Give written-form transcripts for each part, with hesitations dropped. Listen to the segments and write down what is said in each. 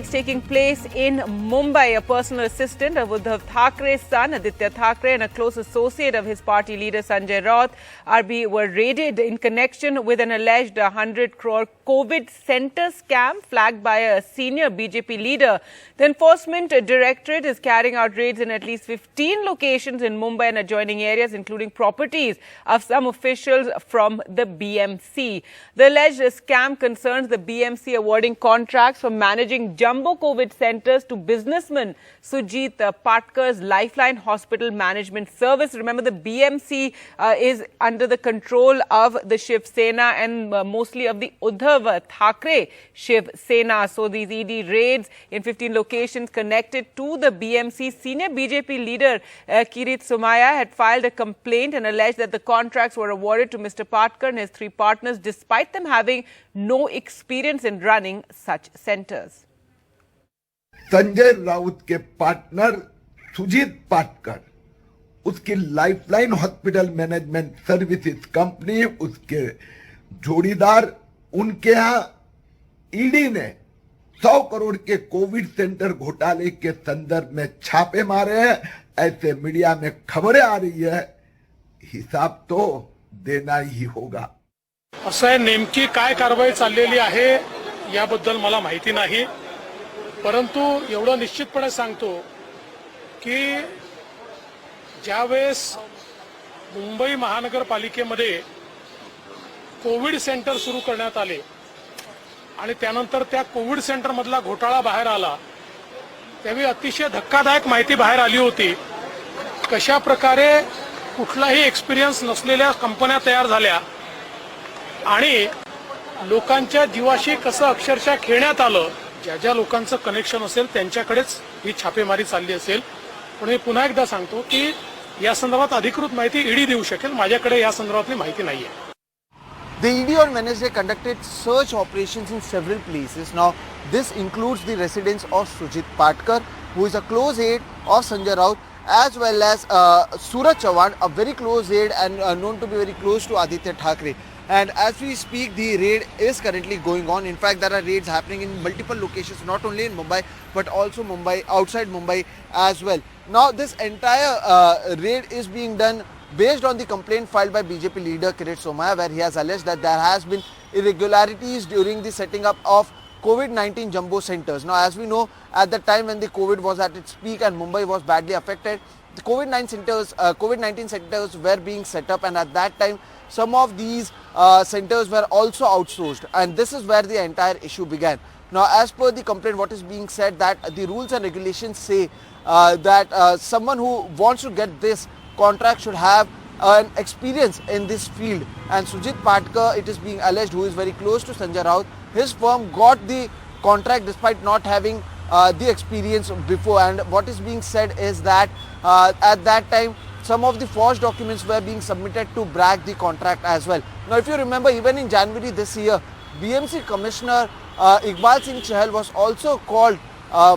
raids taking place in Mumbai. A personal assistant of Uddhav Thackre's son, Aaditya Thackeray, and a close associate of his party leader, Sanjay Raut, were raided in connection with an alleged 100 crore COVID center scam flagged by a senior BJP leader. The Enforcement Directorate is carrying out raids in at least 15 locations in Mumbai and adjoining areas, including properties of some officials from the BMC. The alleged scam concerns the BMC awarding contracts for managing jumbo COVID centers to businessman Sujit Patkar's Lifeline Hospital Management Service. Remember, the BMC is under the control of the Shiv Sena and mostly of the Uddhav Thackeray Shiv Sena. So these ED raids in 15 locations connected to the BMC. Senior BJP leader Kirit Somaiya had filed a complaint and alleged that the contracts were awarded to Mr. Patkar and his three partners despite them having no experience in running such centers. Sanjay Raut के partner Sujit Patkar, उसकी lifeline hospital management services company, उसके जोड़ीदार, उनके यहाँ ED ने 100 करोड़ के Covid centre घोटाले के संदर्भ में छापे मारे हैं. ऐसे मीडिया में खबरें आ रही है, हिसाब तो देना ही होगा. असं आहे, नेमकी काय कारवाई चाललेली आहे याबद्दल मला माहिती नाही, परंतु एवढं निश्चितपणे सांगतो की ज्यावेळेस मुंबई महानगरपालिकेमध्ये कोविड सेंटर सुरू करण्यात आले आणि त्यानंतर त्या कोविड सेंटर मधला घोटाळा बाहेर आला, त्यावेळी अतिशय धक्कादायक माहिती बाहेर आली होती. कशा प्रकारे कुठलाही एक्सपिरियन्स नसलेल्या कंपन्या तयार झाल्या आणि लोकांच्या जीवाशी कसं अक्षरशः खेळण्यात आलं. ज्या ज्या लोकांचं कनेक्शन असेल त्यांच्याकडेच ही छापेमारी चालली असेल. पण मी पुन्हा एकदा सांगतो की या संदर्भात अधिकृत माहिती ईडी देऊ शकेल, माझ्याकडे या संदर्भातली माहिती नाहीये. The ED on Wednesday conducted search operations in several places. Now, this includes the residence of Sujit Patkar, who is a close aide of Sanjay Raut, as well as Suraj Chauhan, a very close aide and known to be very close to Aaditya Thackeray. And as we speak, the raid is currently going on. In fact, there are raids happening in multiple locations, not only in Mumbai, but also outside Mumbai as well. Now, this entire raid is being done based on the complaint filed by BJP leader Kirit Somaiya, where he has alleged that there has been irregularities during the setting up of COVID-19 jumbo centers. Now, as we know, at the time when the COVID was at its peak and Mumbai was badly affected, the COVID-19 centers were being set up, and at that time, some of these centers were also outsourced, and this is where the entire issue began. Now, as per the complaint, what is being said that the rules and regulations say that someone who wants to get this contract should have an experience in this field, and Sujit Patkar, it is being alleged, who is very close to Sanjay Raut, his firm got the contract despite not having the experience before. And what is being said is that at that time some of the forged documents were being submitted to brag the contract as well. Now, if you remember, even in January this year, BMC Commissioner Iqbal Singh Chahal was also called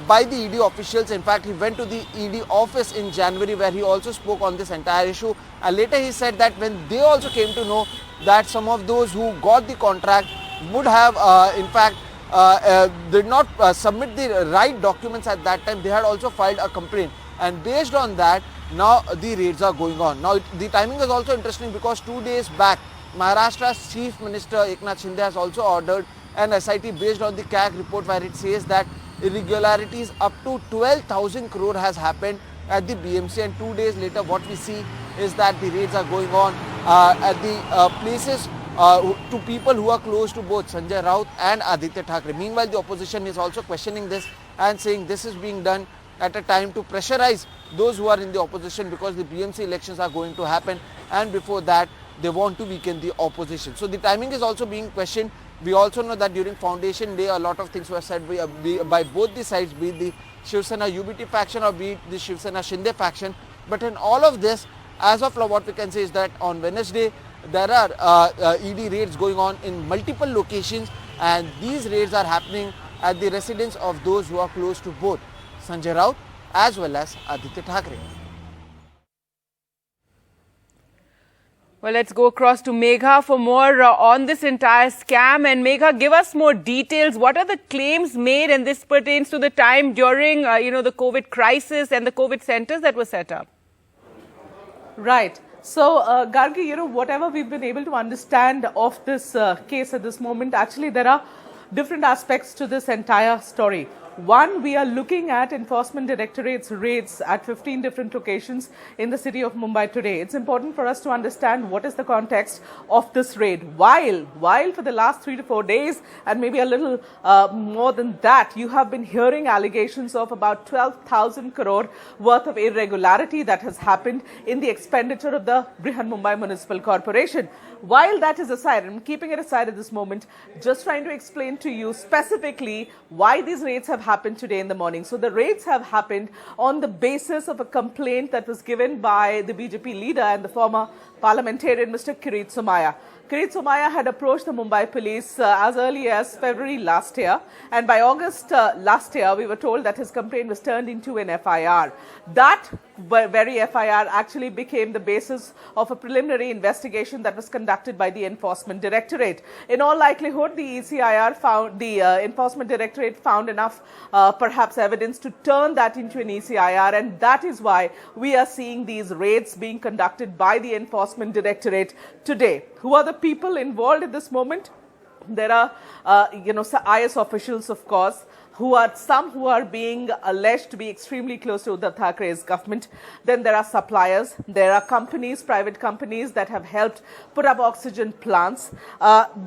by the ED officials. In fact, he went to the ED office in January, where he also spoke on this entire issue, and later he said that when they also came to know that some of those who got the contract would have in fact did not submit the right documents at that time, they had also filed a complaint, and based on that now the raids are going on. Now, the timing is also interesting because 2 days back Maharashtra's Chief Minister Eknath Shinde has also ordered an SIT based on the CAG report, where it says that irregularities up to 12,000 crore has happened at the BMC, and 2 days later what we see is that the raids are going on at the places to people who are close to both Sanjay Raut and Aaditya Thackeray. Meanwhile, the opposition is also questioning this and saying this is being done at a time to pressurize those who are in the opposition, because the BMC elections are going to happen, and before that they want to weaken the opposition. So the timing is also being questioned. We also know that during Foundation Day a lot of things were said by both the sides, be it the Shiv Sena UBT faction or be it the Shiv Sena Shinde faction. But in all of this, as of now, what we can say is that on Wednesday there are ED raids going on in multiple locations, and these raids are happening at the residence of those who are close to both Sanjay Raut as well as Aaditya Thackeray. Well, let's go across to Megha for more on this entire scam. And Megha, give us more details. What are the claims made? And this pertains to the time during, the COVID crisis and the COVID centers that were set up. Right. So, Gargi, whatever we've been able to understand of this case at this moment, actually there are different aspects to this entire story. One, we are looking at Enforcement Directorate's raids at 15 different locations in the city of Mumbai today. It's important for us to understand what is the context of this raid. While for the last 3 to 4 days, and maybe a little more than that, you have been hearing allegations of about 12,000 crore worth of irregularity that has happened in the expenditure of the Brihanmumbai Municipal Corporation. While that is aside, I'm keeping it aside at this moment, just trying to explain to you specifically why these raids have happened today in the morning. So the raids have happened on the basis of a complaint that was given by the BJP leader and the former parliamentarian, Mr. Kirit Somaiya. Kirit Somaiya had approached the Mumbai police as early as February last year, and by August last year, we were told that his complaint was turned into an FIR. That very FIR actually became the basis of a preliminary investigation that was conducted by the Enforcement Directorate. In all likelihood, the Enforcement Directorate found enough perhaps evidence to turn that into an ECIR, and that is why we are seeing these raids being conducted by the Enforcement Directorate today. Who are the people involved at this moment? There are, IS officials, of course, who are being alleged to be extremely close to Uddhav Thackeray's government. Then there are suppliers. There are companies, private companies that have helped put up oxygen plants.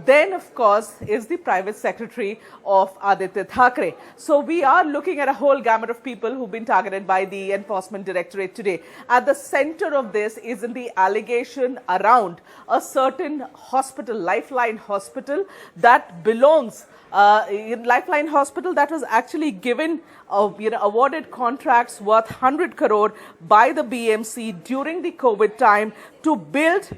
Then, of course, is the private secretary of Aaditya Thackeray. So we are looking at a whole gamut of people who've been targeted by the Enforcement Directorate today. At the center of this is in the allegation around a certain hospital, Lifeline Hospital, that belongs in Lifeline Hospital that was actually given, awarded contracts worth 100 crore by the BMC during the COVID time to build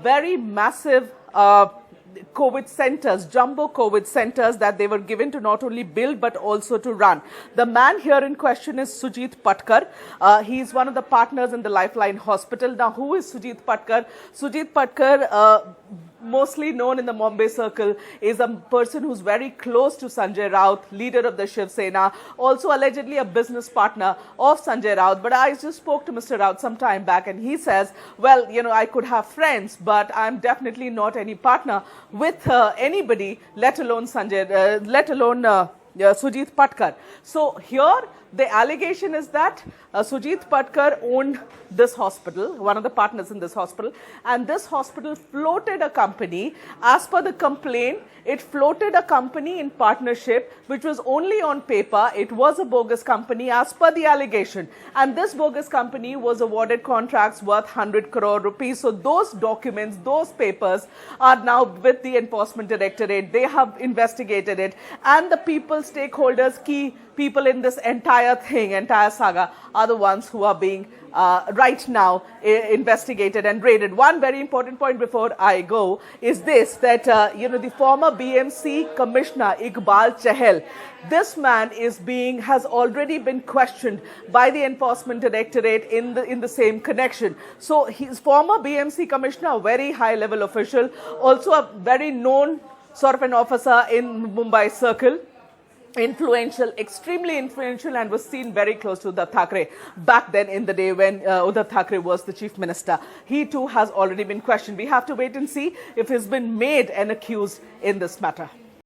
very massive COVID centers, jumbo COVID centers that they were given to not only build but also to run. The man here in question is Sujit Patkar. He is one of the partners in the Lifeline Hospital. Now, who is Sujit Patkar? Sujit Patkar, mostly known in the Mumbai circle, is a person who's very close to Sanjay Raut, leader of the Shiv Sena, also allegedly a business partner of Sanjay Raut. But I just spoke to Mr. Raut some time back, and he says, well, I could have friends, but I'm definitely not any partner with anybody, let alone Sujit Patkar. So here, the allegation is that Sujit Patkar owned this hospital, one of the partners in this hospital, and this hospital floated a company. As per the complaint, it floated a company in partnership, which was only on paper. It was a bogus company as per the allegation. And this bogus company was awarded contracts worth 100 crore rupees. So those documents, those papers are now with the Enforcement Directorate. They have investigated it. And the people, stakeholders, key people in this entire saga are the ones who are being right now investigated and raided. One very important point before I go is this, that the former BMC Commissioner Iqbal Chahal, this man has already been questioned by the Enforcement Directorate in the same connection. So he's former BMC Commissioner, a very high level official, also a very known sort of an officer in Mumbai circle. Extremely influential, and was seen very close to Uddhav Thackeray back then in the day when Uddhav Thackeray was the chief minister. He too has already been questioned. We have to wait and see if he's been made an accused in this matter.